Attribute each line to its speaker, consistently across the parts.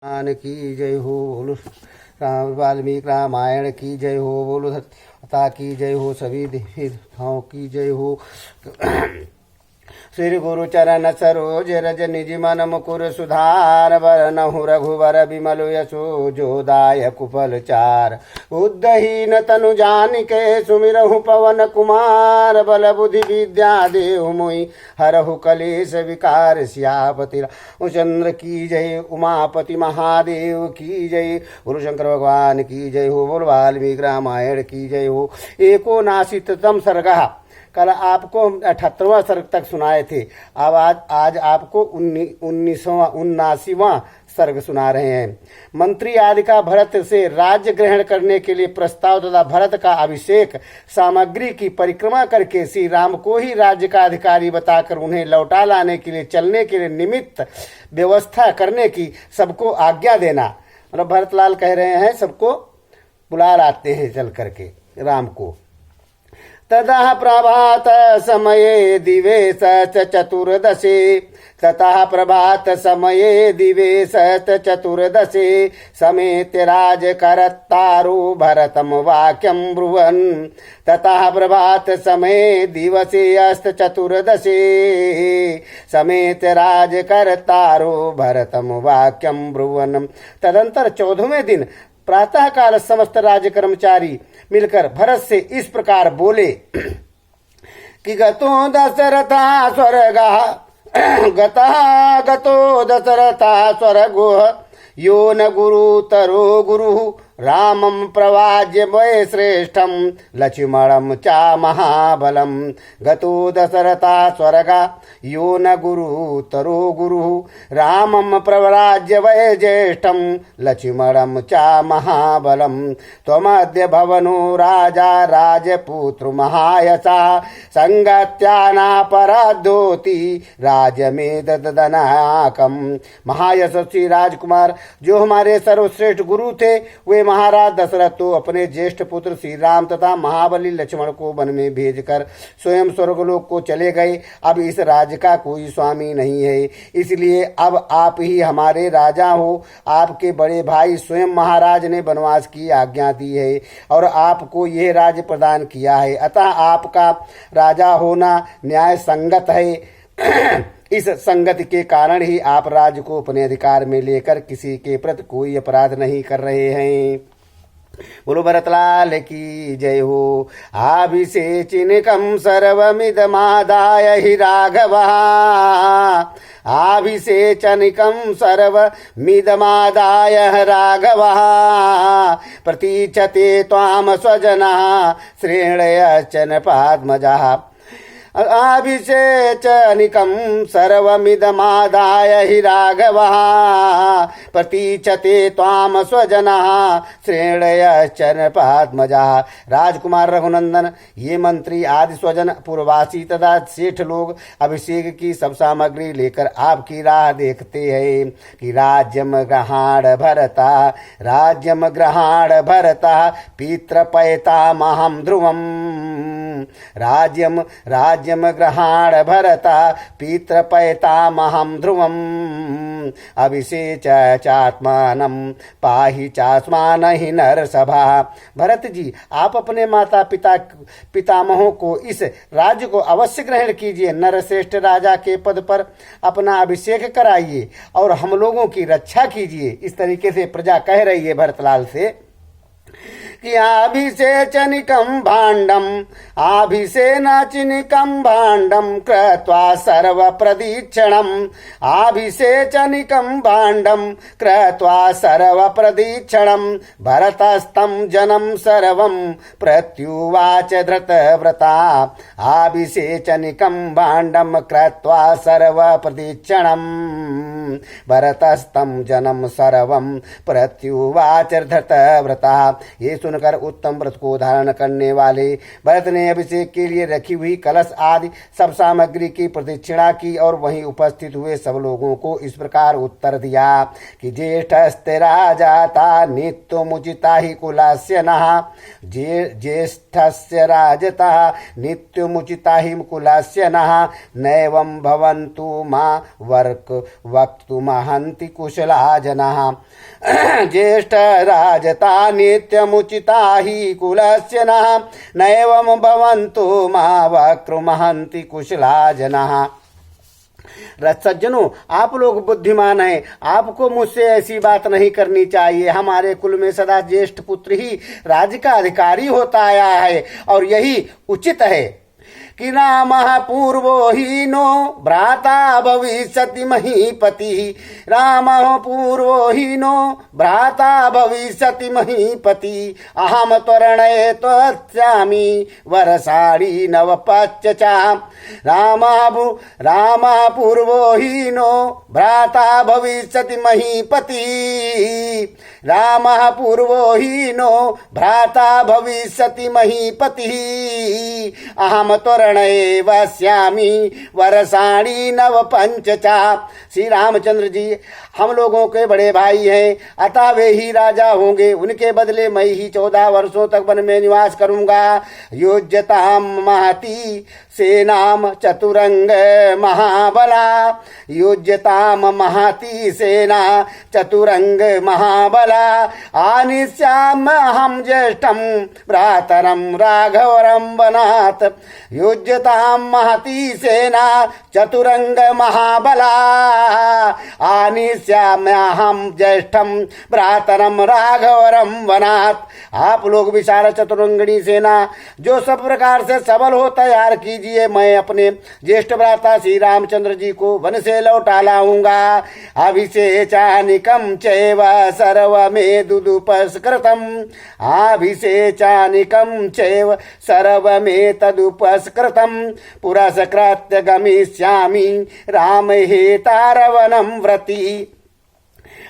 Speaker 1: रान की जय हो, बोलो वाल्मीकि रामायण की जय हो, बोलो सत्यता की जय हो, सभी देवताओं की जय हो। श्री गुरु चरण सरोज रज निज मन मुकुर सुधार वरनहु रघुवर बिमल यशो जोदायक कुफल चार। बुद्धहीन तनु जानिके सुमिरहु पवन कुमार बल बुद्धि विद्या देहु मोहि हरहु कलेश विकार। सियापति रामचंद्र की जय, उमापति महादेव की जय, गुरु शंकर भगवान की जय हो, बोल वाल्मीकि रामायण की जय हो। एको नासितम सर्गः, कल आपको 78वां सर्ग तक सुनाए थे। अब आज आपको 79वां सर्ग सुना रहे हैं। मंत्री आदि का भरत से राज्य ग्रहण करने के लिए प्रस्ताव तथा भरत का अभिषेक सामग्री की परिक्रमा करके श्री राम को ही राज्य का अधिकारी बताकर उन्हें लौटा लाने के लिए चलने के लिए निमित्त व्यवस्था करने की सबको आज्ञा देना। मतलब भरतलाल कह रहे हैं सबको बुला लाते हैं चल करके राम को। ततः प्रभात समये दिवेश चतुर्दशे, ततः प्रभात समये दिवेश चतुर्दशे, समेत्य राजकर्तारो भरतम वाक्यं ब्रुवन्। ततः प्रभात समये दिवसे अस्त चतुर्दशे, समेत्य राजकर्तारो भरतम वाक्यं ब्रुवन्। तदंतर 14वें दिन प्रातः काल समस्त राज्य कर्मचारी मिलकर भरत से इस प्रकार बोले कि गतो दशरथा स्वर्गः गतो दशरथा स्वर्गो यो न गुरुतरो गुरुः रामं प्रवाज्य वै श्रेष्ठं लक्ष्मणं च महाबलं। गतो दशरथा स्वर्गा यो न गुरुतरो गुरुः रामं प्रव्राज्य वै ज्येष्ठं लक्ष्मणं च महाबलं। त्वमद्य भवनो राजा राजपुत्र महायशः, संगत्यानापराधोति राजमेददनाकम्। महायशस्वी राजकुमार जो हमारे सर्वश्रेष्ठ गुरु थे वे महाराज दशरथ तो अपने ज्येष्ठ पुत्र श्री राम तथा महाबली लक्ष्मण को वन में भेजकर स्वयं स्वर्गलोक को चले गए। अब इस राज्य का कोई स्वामी नहीं है, इसलिए अब आप ही हमारे राजा हो। आपके बड़े भाई स्वयं महाराज ने वनवास की आज्ञा दी है और आपको यह राज्य प्रदान किया है, अतः आपका राजा होना न्याय संगत है। इस संगति के कारण ही आप राज्य को अपने अधिकार में लेकर किसी के प्रति कोई अपराध नहीं कर रहे हैं। बोलो भरतलाल की जय हो। आभिषेचिनिकं सर्वमिदमादाय हि राघवः, आभिषेचनिकं सर्वमिदमादाय राघवः, प्रतीक्षते त्वां स्वजनः श्रेणयश्चन पाद्मजः। अभिषेचनिकं सर्वमिदमादाय हि राघवः, प्रतीक्षते त्वां स्वजनः श्रेणयश्चन पाद्मजः। राजकुमार रघुनंदन, ये मंत्री आदि स्वजन पूर्ववासी तथा सेठ लोग अभिषेक की सब सामग्री लेकर आपकी राह देखते हैं कि राज्यम ग्रहाण भरता, राज्यम ग्रहाण भरता पितृपैतामहं ध्रुवम्। राज्यम ग्रहाण भरता पितृपैतामहं ध्रुवम्। अभिषेच चात्मानं पाहि चास्मान हि नरसभा। भरत जी, आप अपने माता पितामहों को इस राज्य को अवश्य ग्रहण कीजिए, नरश्रेष्ठ राजा के पद पर अपना अभिषेक कराइए और हम लोगों की रक्षा कीजिए। इस तरीके से प्रजा कह रही है भरतलाल से कि आभिषेचनिकं भाण्डं, आभिषेचनिकं भाण्डं कृत्वा सर्वप्रदीक्षणम्, आभिषेचनिकं भाण्डं कृत्वा सर्वप्रदीक्षणम्। भरतस्तं जनं सर्वं प्रत्युवाच धृतव्रता, आभिषेचनिकं भाण्डं कृत्वा सर्वप्रदीक्षणम्। भरतस्तं जनं सर्वं प्रत्युवाच धृतव्रता। ये सुनकर उत्तम व्रत को धारण करने वाले भरत ने अभिषेक के लिए रखी हुई कलश आदि सब सामग्री की प्रदक्षिणा की और वहीं उपस्थित हुए सब लोगों को इस प्रकार उत्तर दिया कि ज्येष्ठस्ते राजाता नित्यमुचिता हि कुलस्य नः ज्येष्ठस्य राजता नित्यमुचिता हि कुलस्य नः नैवं भवन्तु मा वक्तुमहन्ति कुशला जनाः ज्येष्ठ राजता नित्यमुचिता हि कुलस्य नः नैवं भवन्तु मा वक्तुमहन्ति कुशला जनाः। सज्जनों, आप लोग बुद्धिमान हैं, आपको मुझसे ऐसी बात नहीं करनी चाहिए। हमारे कुल में सदा ज्येष्ठ पुत्र ही राज्य का अधिकारी होता आया है और यही उचित है कि रामः पूर्वो हीनो भ्राता भविष्यति महीपति। रामः पूर्वो हीनो भ्राता भविष्यति महीपति। अहम त्वरणये त्वत्स्यामि वरसाणी नवपच्चचा। रामः पूर्वो हीनो भ्राता भविष्यति महीपति। रामः पूर्वो हीनो भ्राता भविष्यति महीपति। अहम त्वरणये वस्यामि वरसाणी नव पंचचा। श्री रामचंद्र जी हम लोगों के बड़े भाई हैं, अतः वे ही राजा होंगे। उनके बदले मैं ही 14 वर्षों तक वन में निवास करूंगा। योज्यताम महती सेनाम चतुरंग महाबला। योज्यताम महती सेना चतुरंग महाबला। आनिष्याम हम ज्येष्ठम भ्रातरम राघवरम वनात्। योज्यताम महती सेना चतुरंग महाबला। आनिष्याम्यहं ज्येष्ठम भ्रातरम राघवरम वनात्। आप लोग विशाल चतुरंगणी सेना जो सब प्रकार से सबल हो तैयार कीजिए। मैं अपने ज्येष्ठ भ्राता श्री रामचंद्र जी को वन से लौटा लाऊंगा। अभिषेचानिकम चैव सर्वमेतदुपस्कृतम्। अभिषेचानिकम चैव सर्वमेतदुपस्कृतम्। पुरस्कृत्य गमिष्यामि रामहेतारवनं व्रति।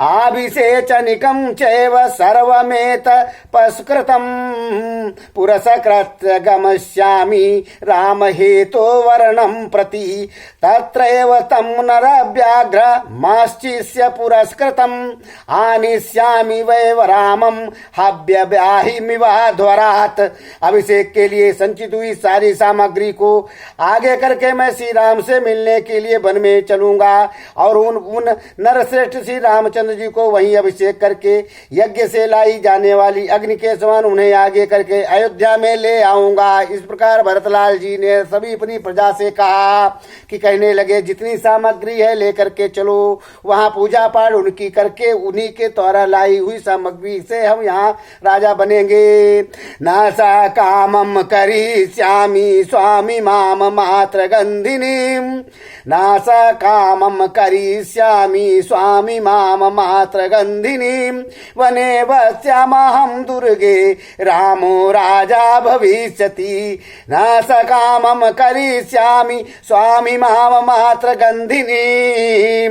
Speaker 1: अभिषेचनिकं चैव सर्वमेतपस्कृतं। पुरस्कृत्य गमिष्यामि रामहेतो वर्णं प्रति। तत्रैव तं नरव्याघ्रमाश्चिष्य पुरस्कृतम्। आनिष्यामि वै रामं हव्यव्याहिमिवाध्वरात्। अभिषेक के लिए संचित हुई सारी सामग्री को आगे करके मैं श्री राम से मिलने के लिए वन में चलूंगा और उन नरश्रेष्ठ श्री रामचंद्र जी को वहीं अभिषेक करके यज्ञ से लाई जाने वाली अग्नि के समान उन्हें आगे करके अयोध्या में ले आऊंगा। इस प्रकार भरतलाल जी ने सभी अपनी प्रजा से कहा कि कहने लगे जितनी सामग्री है लेकर के चलो, वहां पूजा पाठ उनकी करके उन्हीं के द्वारा लाई हुई सामग्री से हम यहाँ राजा बनेंगे। नासा कामम करिष्यामि स्वामी माम मात्र गंधिनी। नासा कामम करिष्यामि स्वामी माम मात्र गंधिनी। वने वस्यामहं दुर्गे रामो राजा भविष्यति। न सकामं करिष्यामि स्वामी माम मात्र गंधिनी।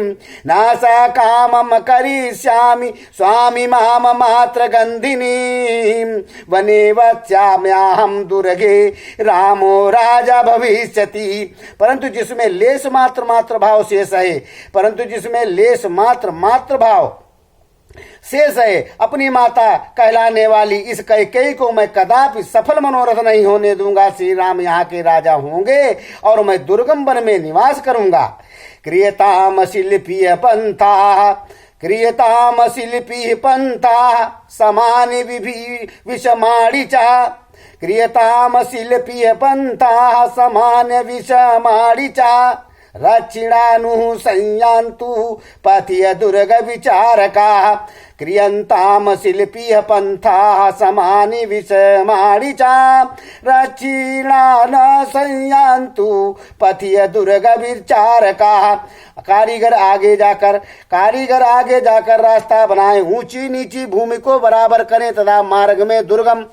Speaker 1: न सकामं करिष्यामि स्वामी माम मात्र गंधिनी। वने वस्याम्यहं दुर्गे रामो राजा भविष्यति। परंतु जिसमें लेस मात्र भाव शेष है, परंतु जिसमें लेस मात्र भाव शेष है, अपनी माता कहलाने वाली इस कैकेयी को मैं कदापि सफल मनोरथ नहीं होने दूंगा। श्री राम यहाँ के राजा होंगे और मैं दुर्गम वन में निवास करूंगा। क्रियताम शिल्पीय पंथा। क्रियताम शिल्पी पंथा समानि विषमाणि च। क्रियताम शिल्पीय पंथा समान्य विषमाणि च। रक्षिणानु संयान्तु पथिय दुर्ग विचारका। क्रियन्ताम शिल्पीय पंथा समानि विषमाणि च। रक्षिणान संयान्तु पथिय दुर्ग विचारका। कारीगर आगे जाकर रास्ता बनाए, ऊंची नीची भूमि को बराबर करें तथा मार्ग में दुर्गम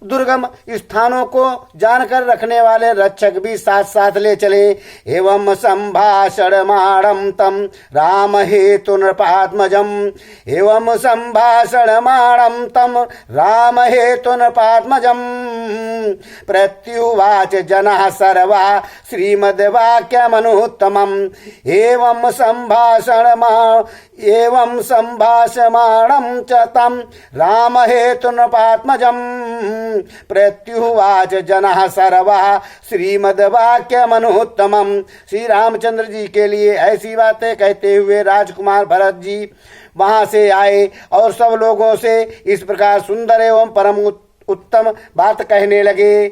Speaker 1: दुर्गम स्थानों को जानकर रखने वाले रक्षक भी साथ साथ ले चले। एवं संभाषणमाणं तम राम हेतु नृपात्मजम, एवं संभाषणमाणं तम राम हेतु नृपात्मजम, प्रत्युवाच जनः सर्वा श्रीमद्वाक्यमनुत्तमम्। एवं संभाषमाणं च तं राम हेतु नृपात्मजम्, प्रत्युवाच जनः सर्वः श्रीमद्वाक्यमनुत्तमम्। श्री रामचंद्र जी के लिए ऐसी बातें कहते हुए राजकुमार भरत जी वहां से आए और सब लोगों से इस प्रकार सुंदर एवं परम उत्तम बात कहने लगे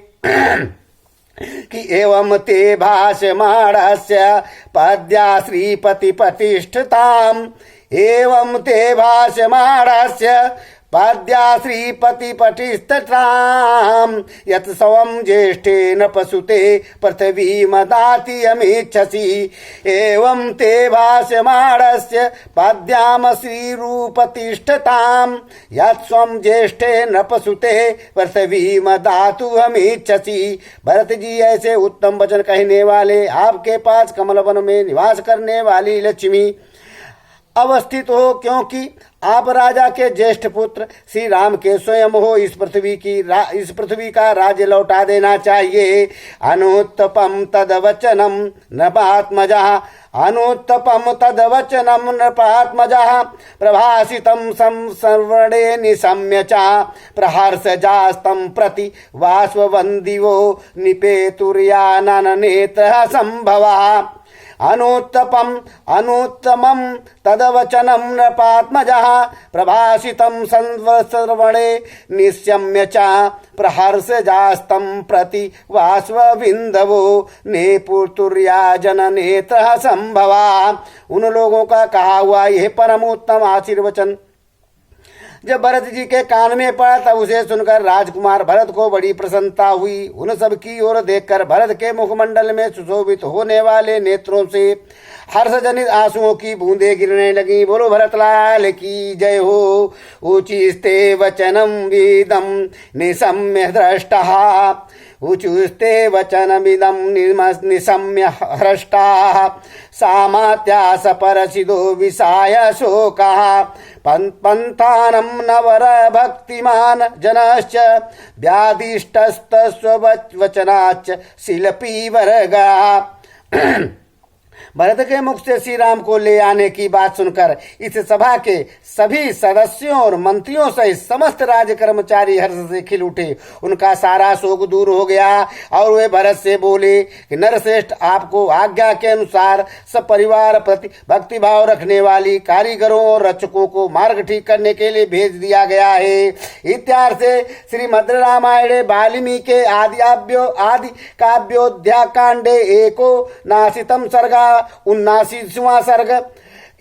Speaker 1: कि एवं ते भाषमाणस्य पद्या श्रीपति प्रतिष्ठताम्, एवं ते भाषमाणस्य पद्या श्रीपति प्रतिष्ठताम्, यत् स्वं ज्येष्ठेन पशुते पृथिवीमदाति यमिच्छसि, एवं ते भाषमाणस्य पद्याम श्रीरूपतिष्ठताम्, यत् स्वं ज्येष्ठेन पशुते पृथिवीमदातुमच्छसि। भरत जी ऐसे उत्तम वचन कहने वाले आपके पास कमल वन में निवास करने वाली लक्ष्मी अवस्थित हो, क्योंकि आप राजा के ज्येष्ठ पुत्र श्री राम के स्वयं हो। इस पृथ्वी का राज्य लौटा देना चाहिए। अनुत्तपम तदवचनम नृपात्मजः, अनुत्तपम तदवचनम नृपात्मजः, प्रभासितं संसर्वणे निशम्य च प्रहर्षजास्तं प्रति वाष्पवन्दिवो निपेतुर्यानन नेत्रः संभवः। अनुत्तमं तदवचनं नृपात्मजः, प्रभासितं संसर्वणे निशम्य च प्रहर्षजास्तं प्रति वाष्पविन्दवो नेपुतुर्याजन नेत्रः संभवा। उन लोगों का कहा हुआ यह परम उत्तम आशीर्वचन जब भरत जी के कान में पड़ा तब उसे सुनकर राजकुमार भरत को बड़ी प्रसन्नता हुई। उन सब की ओर देखकर भरत के मुखमंडल में सुशोभित होने वाले नेत्रों से हर्षजनित आंसुओं की बूंदें गिरने लगी। बोलो भरतलाल की जय हो। ऊचिस्ते वचनम वेदम निशम्य दृष्टः, ऊचुस्ते वचनमिदं निशम्य हृष्टाः, सामात्यास परसिदो विषाय शोकः, पंथानं नवर भक्तिमान जनश्च व्याधिष्टस्तस्ववचनाच्च शिल्पी वर्गा। भरत के मुख से श्री राम को ले आने की बात सुनकर इस सभा के सभी सदस्यों और मंत्रियों सहित समस्त राज कर्मचारी हर्ष से खिल उठे। उनका सारा शोक दूर हो गया और वे भरत से बोले कि नरश्रेष्ठ, आपको आज्ञा के अनुसार सब परिवार प्रति भक्ति भाव रखने वाली कारीगरों और रक्षकों को मार्ग ठीक करने के लिए भेज दिया गया है। इत्यार्थ से श्रीमद् रामायणे वाल्मीकि आदि काव्योध्याकांडे एको नाशितम सर्गा 79वां सर्ग।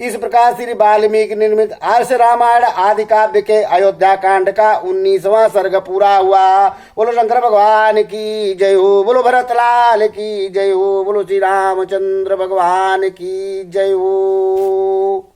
Speaker 1: इस प्रकार श्री वाल्मीकि निर्मित आर्ष रामायण आदि काव्य के अयोध्या कांड का 19वां सर्ग पूरा हुआ। बोलो शंकर भगवान की जय हो। बोलो भरतलाल की जय हो। बोलो श्री रामचंद्र भगवान की जय हो।